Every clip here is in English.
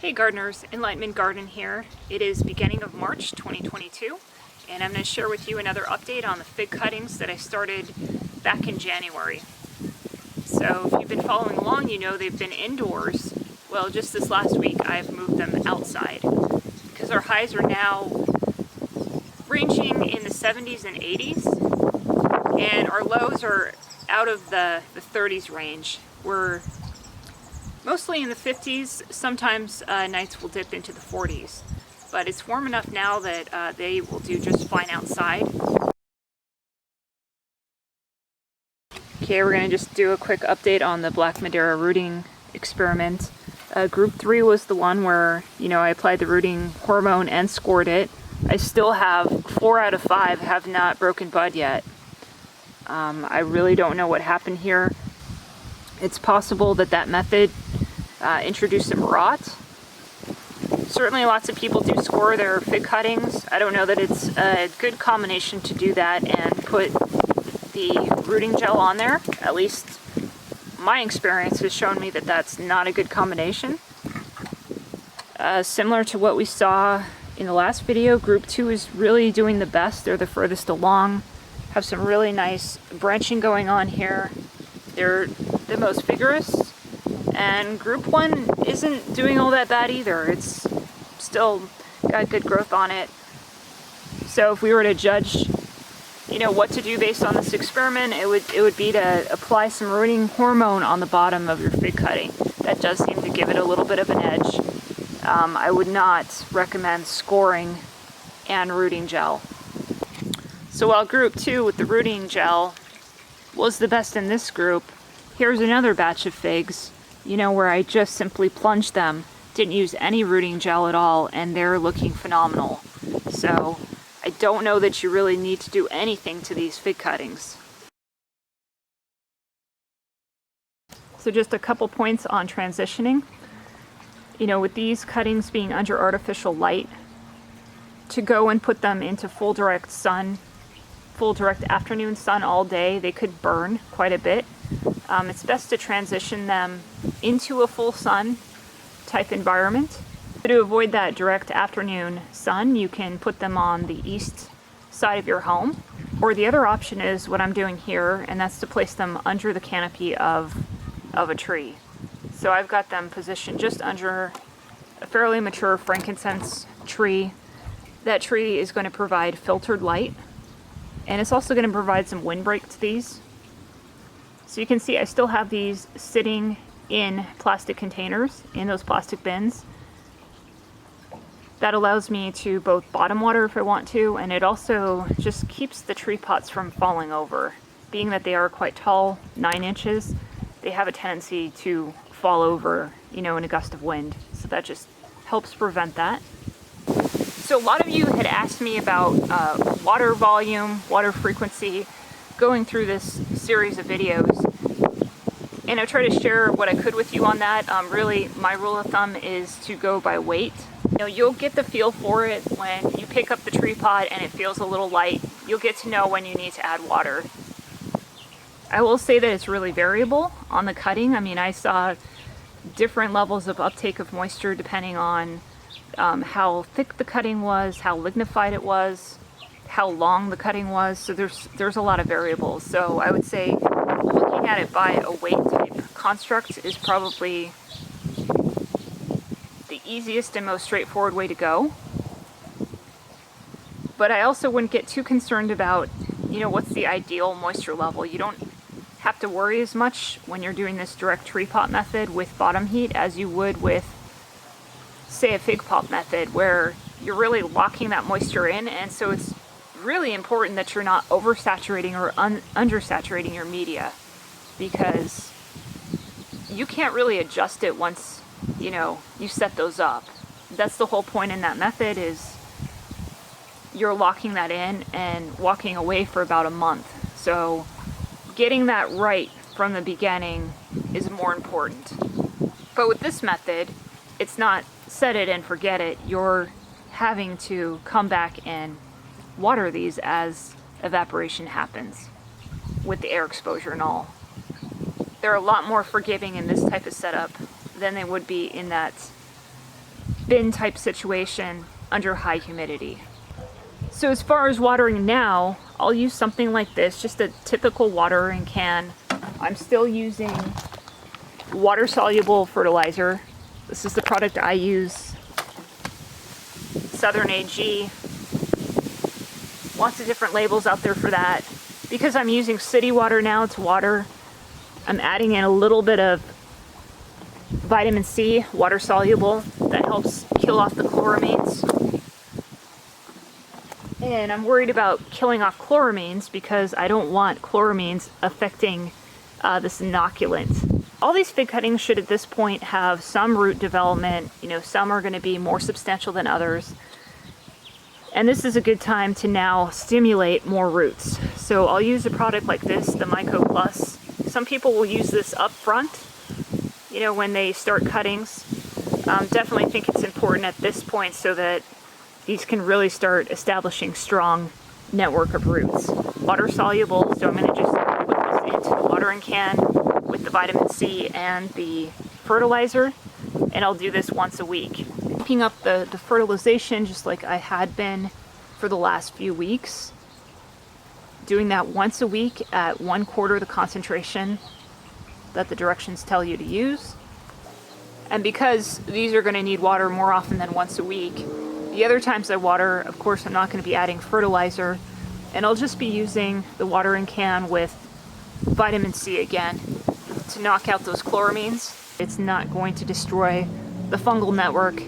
Hey gardeners, Enlightenment Garden here. It is beginning of March 2022 and I'm going to share with you another update on the fig cuttings that I started back in January. So if you've been following along, you know they've been indoors. Well, just this last week I've moved them outside because our highs are now ranging in the 70s and 80s and our lows are out of the 30s range. We're mostly in the 50s, sometimes nights will dip into the 40s, but it's warm enough now that they will do just fine outside. Okay, we're going to just do a quick update on the Black Madeira rooting experiment. Group 3 was the one where, I applied the rooting hormone and scored it. I still have 4 out of 5 have not broken bud yet. I really don't know what happened here. It's possible that method introduced some rot. Certainly lots of people do score their fig cuttings. I don't know that it's a good combination to do that and put the rooting gel on there. At least my experience has shown me that that's not a good combination. Similar to what we saw in the last video, group 2 is really doing the best. They're the furthest along, have some really nice branching going on here. They're the most vigorous. And group 1 isn't doing all that bad either. It's still got good growth on it. So if we were to judge, what to do based on this experiment, it would be to apply some rooting hormone on the bottom of your fig cutting. That does seem to give it a little bit of an edge. I would not recommend scoring and rooting gel. So while group 2 with the rooting gel was the best in this group, here's another batch of figs, where I just simply plunged them, didn't use any rooting gel at all, and they're looking phenomenal. So I don't know that you really need to do anything to these fig cuttings. So just a couple points on transitioning. With these cuttings being under artificial light, to go and put them into full direct sun, full direct afternoon sun all day, they could burn quite a bit. It's best to transition them into a full sun type environment. To avoid that direct afternoon sun, you can put them on the east side of your home. Or the other option is what I'm doing here, and that's to place them under the canopy of a tree. So I've got them positioned just under a fairly mature frankincense tree. That tree is going to provide filtered light, and it's also going to provide some windbreak to these. So you can see I still have these sitting in plastic containers, in those plastic bins. That allows me to both bottom water if I want to, and it also just keeps the tree pots from falling over. Being that they are quite tall, 9 inches, they have a tendency to fall over, in a gust of wind. So that just helps prevent that. So a lot of you had asked me about water volume, water frequency, going through this series of videos, and I try to share what I could with you on that. Really, my rule of thumb is to go by weight. You'll get the feel for it when you pick up the tree pot and it feels a little light. You'll get to know when you need to add water. I will say that it's really variable on the cutting. I saw different levels of uptake of moisture depending on how thick the cutting was, how lignified it was, how long the cutting was. So there's a lot of variables. So I would say looking at it by a weight type construct is probably the easiest and most straightforward way to go. But I also wouldn't get too concerned about, what's the ideal moisture level. You don't have to worry as much when you're doing this direct tree pot method with bottom heat as you would with, say, a fig pot method, where you're really locking that moisture in, and so it's really important that you're not oversaturating or undersaturating your media, because you can't really adjust it once you set those up. That's the whole point in that method, is you're locking that in and walking away for about a month. So getting that right from the beginning is more important. But with this method, it's not set it and forget it. You're having to come back and water these as evaporation happens with the air exposure and all. They're a lot more forgiving in this type of setup than they would be in that bin type situation under high humidity. So as far as watering now, I'll use something like this, just a typical watering can. I'm still using water-soluble fertilizer. This is the product I use. Southern AG. Lots of different labels out there for that. Because I'm using city water now to water, I'm adding in a little bit of vitamin C, water-soluble, that helps kill off the chloramines. And I'm worried about killing off chloramines because I don't want chloramines affecting this inoculant. All these fig cuttings should at this point have some root development. You know, some are going to be more substantial than others. And this is a good time to now stimulate more roots. So I'll use a product like this, the Myco Plus. Some people will use this up front, you know, when they start cuttings. Definitely think it's important at this point so that these can really start establishing strong network of roots. Water soluble, so I'm going to just put this into the watering can with the vitamin C and the fertilizer, and I'll do this once a week. Keeping up the fertilization just like I had been for the last few weeks. Doing that once a week at 1/4 the concentration that the directions tell you to use. And because these are going to need water more often than once a week, the other times I water, of course, I'm not going to be adding fertilizer, and I'll just be using the watering can with vitamin C again to knock out those chloramines. It's not going to destroy the fungal network,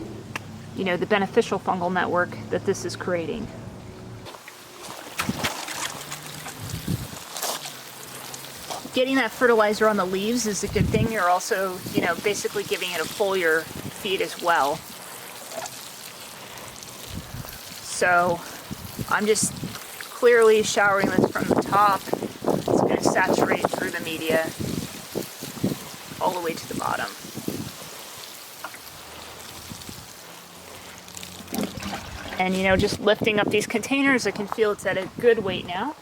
you know, the beneficial fungal network that this is creating. Getting that fertilizer on the leaves is a good thing. You're also, you know, basically giving it a foliar feed as well. So I'm just clearly showering this from the top. It's going to saturate through the media all the way to the bottom. And, you know, just lifting up these containers, I can feel it's at a good weight now.